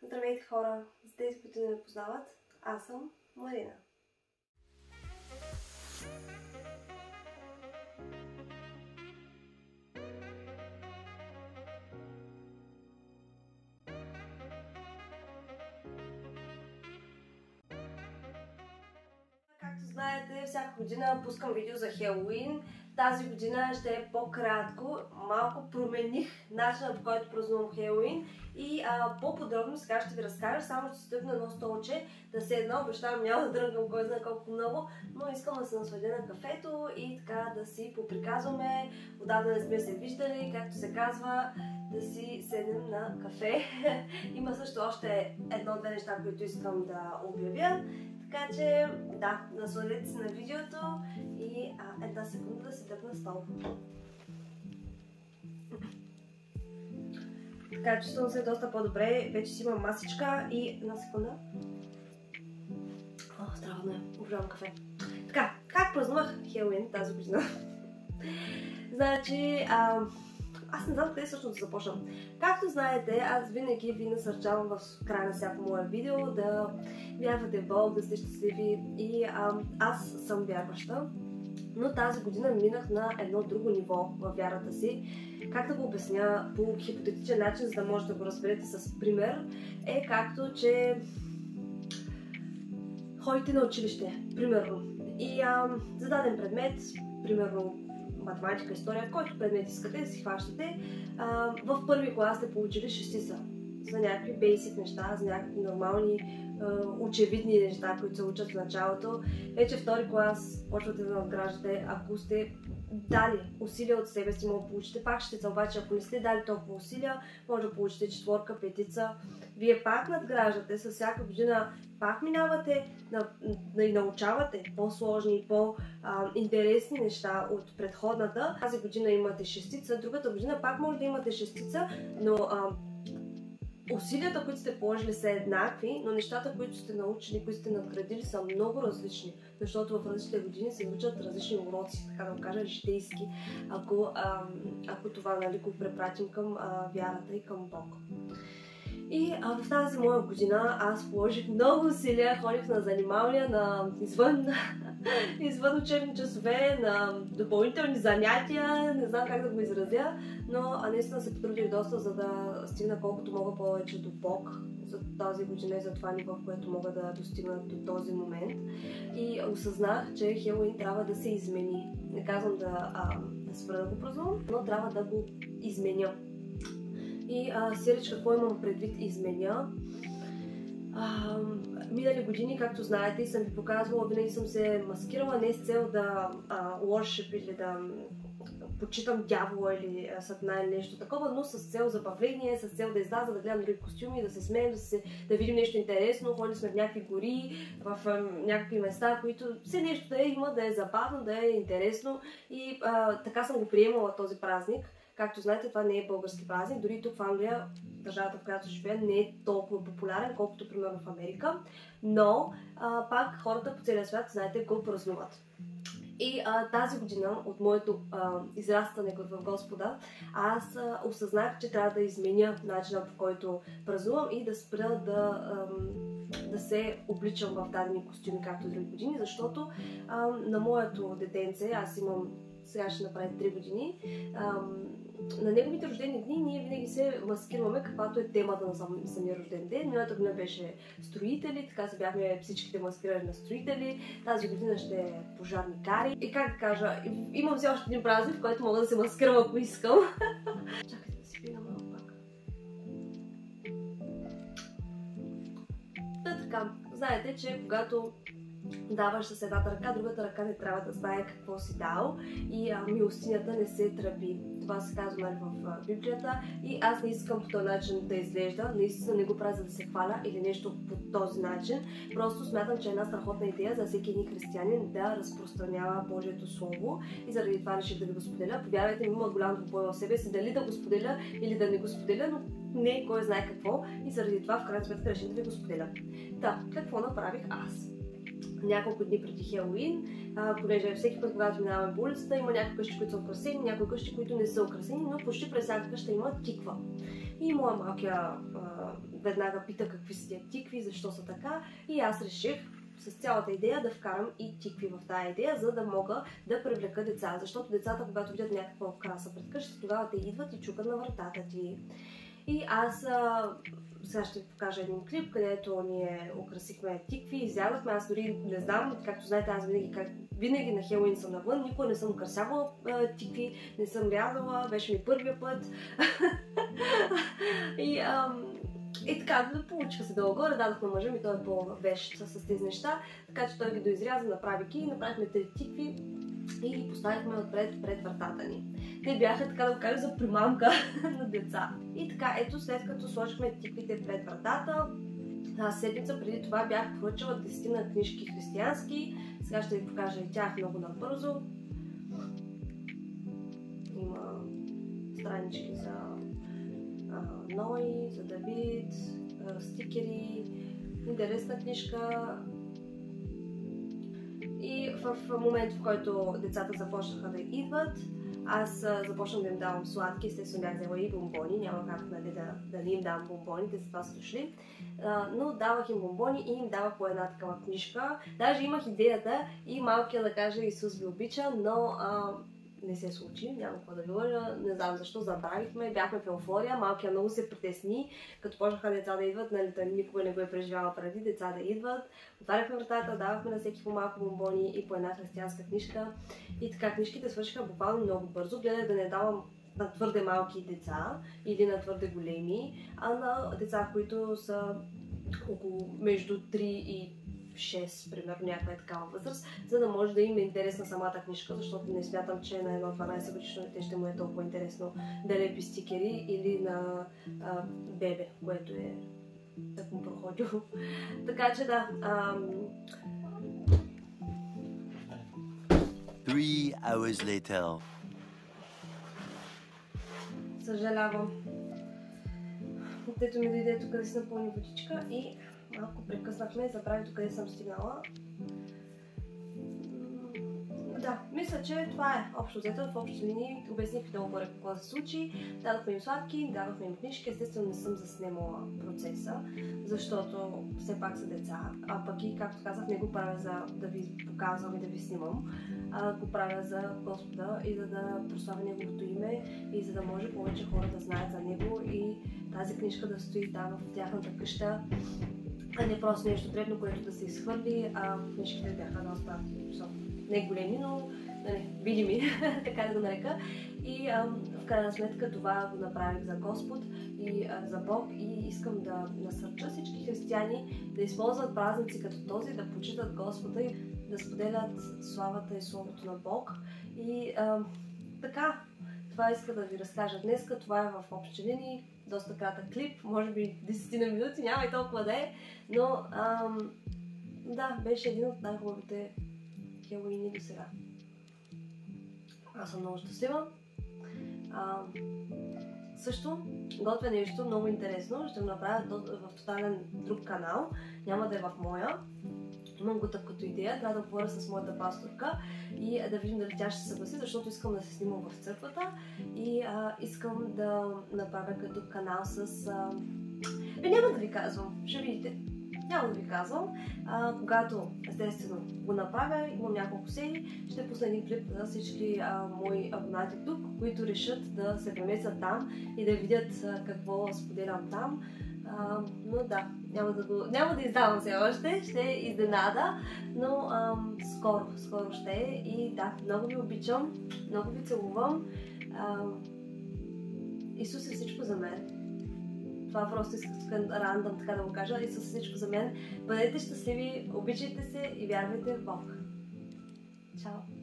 Здравейте хора! За тези, които не ме познават, аз съм Марина. Както знаете, всяка година пускам видео за Хелоуин. Тази година ще е по-кратко. Малко промених начина, по който празнувам Хелоуин и по-подробно сега ще ви разкажа. Само ще стъпна едно столче да седна. Обещавам, няма да дрънгам кой знае колко много, но искам да се насладя на кафето и така да си поприказваме. Отдавна не сме се виждали, както се казва, да си седнем на кафе. Има също още едно-две неща, които искам да обявя. Така че, да, насладете се на видеото и една секунда да си дъпна стол. Така, чувствам се доста по-добре. Вече си имам масичка и една секунда. Здраво не, обожавам кафе. Така, как празнувах Хелоуин тази година? Значи, аз не знам къде всъщност да започна. Както знаете, аз винаги ви насърчавам в края на всяко мое видео да вярвате в Бог, да сте щастливи и аз съм вярваща. Но тази година минах на едно друго ниво във вярата си. Как да го обясня по хипотетичен начин, за да може да го разберете с пример, е както, че ходите на училище, примерно. И за даден предмет, примерно математика, история, който предмет искате да си хващате, в първи клас сте получили шестица за някакви бейсик неща, за някакви нормални, очевидни неща, които се учат в началото. Вече втори клас почвате да надграждате. Ако сте дали усилия от себе си, може да получите пак шестица, обаче ако не сте дали толкова усилия, може да получите четворка, петица. Вие пак надграждате, с всяка година пак минавате и научавате по-сложни и по-интересни неща от предходната. Тази година имате шестица, другата година пак може да имате шестица, но усилията, които сте положили, са еднакви, но нещата, които сте научили, които сте надградили, са много различни, защото в различните години се учат различни уроци, така да го кажа, житейски, ако това, нали, го препратим към вярата и към Бог. И в тази моя година аз положих много усилия, ходих на занимания, на извън учебни часове, на допълнителни занятия, не знам как да го изразя, но наистина се потрудих доста, за да стигна колкото мога повече до Бог за тази година и за това ниво, в което мога да достигна до този момент. И осъзнах, че Хелоуин трябва да се измени. Не казвам да спра да го празнувам, но трябва да го изменя. И сиреч, какво имам предвид изменя? Минали години, както знаете, и съм ви показвала, винаги съм се маскирала не с цел да worship или да почитам дявола или сатана или нещо такова, но с цел забавление, с цел да изляза, да гледам други костюми, да се смеем, да видим нещо интересно. Ходили сме в някакви гори, в някакви места, които все нещо да има, да е забавно, да е интересно и така съм го приемала този празник. Както знаете, това не е български празник, дори тук в Англия, държавата, в която живея, не е толкова популярен, колкото примерно в Америка, но пак хората по целия свят, знаете, го празнуват. И тази година, от моето израстване в Господа, аз осъзнах, че трябва да изменя начина, по който празнувам и да спра да се обличам в дадени костюми, както други години, защото на моето детенце, аз имам, сега ще направя 3 години, на неговите рождени дни ние винаги се маскираме, каквато е темата на самия рожден ден. Миналата година беше строители, така се бяхме всичките маскирани на строители. Тази година ще е пожарникари. И как да кажа, имам все още един празник, в който мога да се маскирам, ако искам. Чакайте да си пина малко пак. Така, знаете, че когато даваш с едната ръка, другата ръка не трябва да знае какво си дал и милостинята не се тръби. Това се казва в Библията и аз не искам по този начин да изглежда, наистина не го правя за да се хваля или нещо по този начин. Просто смятам, че е една страхотна идея за всеки един християнин да разпространява Божието Слово и заради това реших да ви го споделя. Повярвайте ми, има голям двубой в себе си, дали да го споделя или да не го споделя, но не кой знае какво и заради това в крайна сметка реших да ви го споделя. Да, какво направих аз? Няколко дни преди Хелоуин, понеже всеки път, когато минаваме по улицата, има някои къщи, които са украсени, някои къщи, които не са украсени, но почти през всяка къща има тиква. И моя малкия веднага пита какви са тия тикви, защо са така, и аз реших с цялата идея да вкарам и тикви в тази идея, за да мога да привлека деца. Защото децата, когато видят някаква украса пред къщата, тогава те идват и чукат на вратата ти. И аз сега ще ви покажа един клип, където ние украсихме тикви, изядохме. Аз дори не знам, както знаете, аз винаги на Хелоуин съм навън, никога не съм украсявала тикви, не съм рязала, беше ми първия път. И така, получиха се долу-горе, дадохме мъжа ми, той е по-вещ с тези неща, така че той ги доизряза, направи ги, направихме тези тикви и ги поставихме отпред пред вратата ни. Те бяха, така да го кажа, за примамка на деца. И така, ето, след като сложихме тиквите пред вратата, седмица преди това бях поръчала 10 книжки християнски. Сега ще ви покажа и тях много набързо. Има странички за Ной, за Давид, стикери, интересна книжка. И в момент, в който децата започнаха да идват, аз започнах да им давам сладки, естествено бях взела и бомбони, няма как да не им давам бомбони, те за това са дошли. Но давах им бомбони и им давах по една такава книжка. Даже имах идеята и малкият да каже Исус ви обича, но не се случи, няма какво да ви лъжа, не знам защо, забравихме, бяхме в еуфория, малкият много се притесни, като почнаха деца да идват, нали, той никога не го е преживяла преди, деца да идват, отваряхме вратата, давахме на всеки по малко бомбони и по една християнска книжка и така книжките свършиха буквално много бързо, гледах да не давам на твърде малки деца или на твърде големи, а на деца, които са около между 3 и 6, примерно, някаква такава възраст, за да може да им е интересна самата книжка, защото не смятам, че на едно 12 годишно дете ще му е толкова интересно да лепи стикери или на бебе, което е так му проходило. Така че да. 3 hours later. Съжалявам. Детето ми дойде тук да си напълни водичка и малко прекъснахме и забравих до къде съм стигнала. Да, мисля, че това е общо взето. В общи линии обясних много горе какво се случи. Дадохме им сладки, дадохме им книжки. Естествено не съм заснемала процеса, защото все пак са деца. А пък и, както казах, не го правя за да ви показвам и да ви снимам. Го правя за Господа и за да прославя Неговото име и за да може повече хора да знаят за Него и тази книжка да стои там в тяхната къща, а не просто нещо дребно, което да се изхвърли. Книжките бяха доста не големи, но видими, така да го нарека. И в крайна сметка това го направих за Господ и за Бог и искам да насърча всички християни да използват празници като този, да почитат Господа и да споделят славата и Словото на Бог. И така, това иска да ви разкажа днес. Това е в общи линии. Доста кратък клип, може би 10 на минути, няма и толкова да е, но да, беше един от най-хубавите Хелоуини до сега. Аз съм много щастлива. Също готвя нещо много интересно, ще го направя в тотален друг канал, няма да е в моя. Имам го като идея, трябва да говоря с моята пасторка и да видим дали тя ще се съгласи, защото искам да се снимам в църквата и искам да направя като канал с... няма да ви казвам, ще видите. Няма да ви казвам. Когато естествено го направя, имам няколко серии, ще пусна един клип за всички мои абонати тук, които решат да се преместят там и да видят какво споделям там. Но да, няма да издавам все още, ще е изненада, но скоро ще е и да, много ви обичам, много ви целувам. Исус е всичко за мен. Това просто искам рандъм така да го кажа. Исус е всичко за мен. Бъдете щастливи, обичайте се и вярвайте в Бог. Чао!